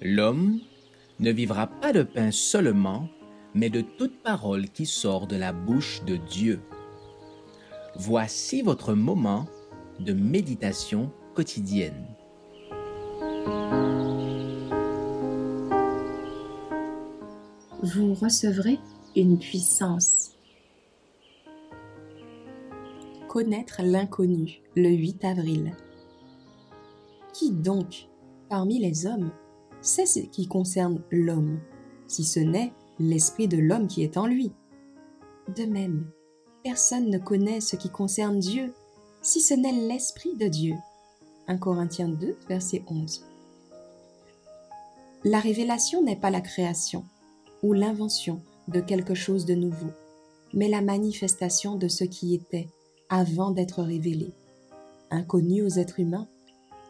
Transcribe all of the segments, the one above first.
L'homme ne vivra pas de pain seulement, mais de toute parole qui sort de la bouche de Dieu. Voici votre moment de méditation quotidienne. Vous recevrez une puissance. Connaître l'inconnu, le 8 avril. Qui donc, parmi les hommes, sait ce qui concerne l'homme, si ce n'est l'esprit de l'homme qui est en lui? De même, personne ne connaît ce qui concerne Dieu, si ce n'est l'esprit de Dieu. 1 Corinthiens 2, verset 11. La révélation n'est pas la création ou l'invention de quelque chose de nouveau, mais la manifestation de ce qui était avant d'être révélé. Inconnues aux êtres humains,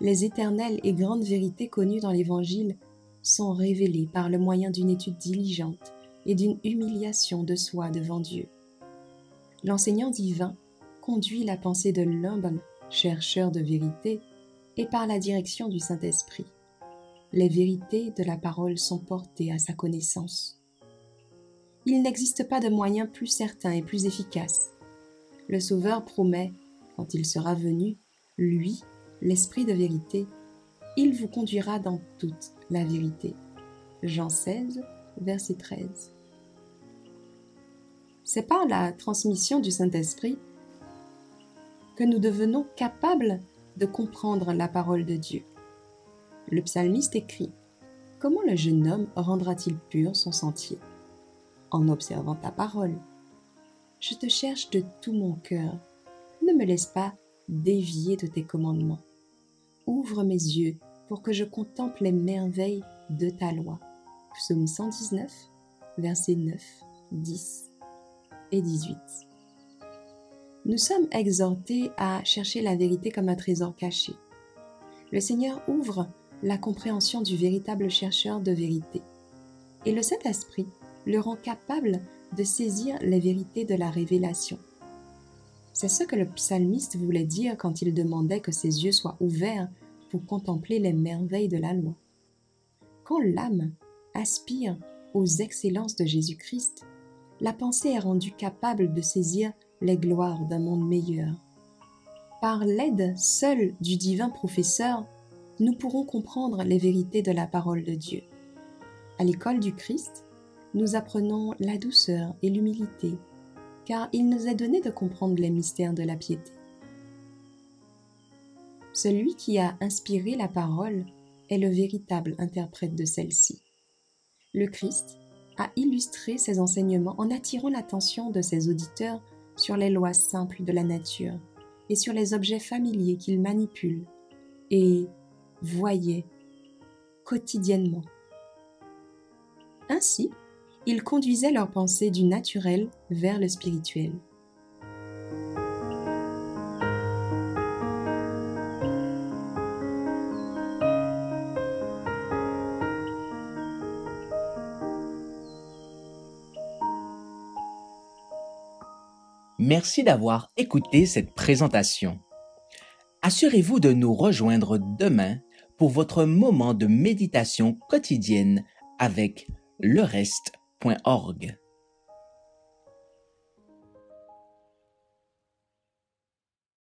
les éternelles et grandes vérités connues dans l'Évangile sont révélées par le moyen d'une étude diligente et d'une humiliation de soi devant Dieu. L'enseignant divin conduit la pensée de l'humble chercheur de vérité et par la direction du Saint-Esprit. Les vérités de la parole sont portées à sa connaissance. Il n'existe pas de moyen plus certain et plus efficace. Le Sauveur promet, quand il sera venu, lui, l'Esprit de vérité, il vous conduira dans toute la vérité. Jean 16, verset 13. C'est par la transmission du Saint-Esprit que nous devenons capables de comprendre la parole de Dieu. Le psalmiste écrit « Comment le jeune homme rendra-t-il pur son sentier ? En observant ta parole. Je te cherche de tout mon cœur. Ne me laisse pas dévier de tes commandements. Ouvre mes yeux pour que je contemple les merveilles de ta loi. » Psaume 119, versets 9, 10 et 18. Nous sommes exhortés à chercher la vérité comme un trésor caché. Le Seigneur ouvre la compréhension du véritable chercheur de vérité. Et le Saint-Esprit le rend capable de saisir les vérités de la révélation. C'est ce que le psalmiste voulait dire quand il demandait que ses yeux soient ouverts pour contempler les merveilles de la loi. Quand l'âme aspire aux excellences de Jésus-Christ, la pensée est rendue capable de saisir les gloires d'un monde meilleur. Par l'aide seule du divin professeur, nous pourrons comprendre les vérités de la parole de Dieu. À l'école du Christ, nous apprenons la douceur et l'humilité, car il nous est donné de comprendre les mystères de la piété. Celui qui a inspiré la parole est le véritable interprète de celle-ci. Le Christ a illustré ses enseignements en attirant l'attention de ses auditeurs sur les lois simples de la nature et sur les objets familiers qu'il manipule et voyait quotidiennement. Ainsi, il conduisait leurs pensées du naturel vers le spirituel. Merci d'avoir écouté cette présentation. Assurez-vous de nous rejoindre demain pour votre moment de méditation quotidienne avec lereste.org.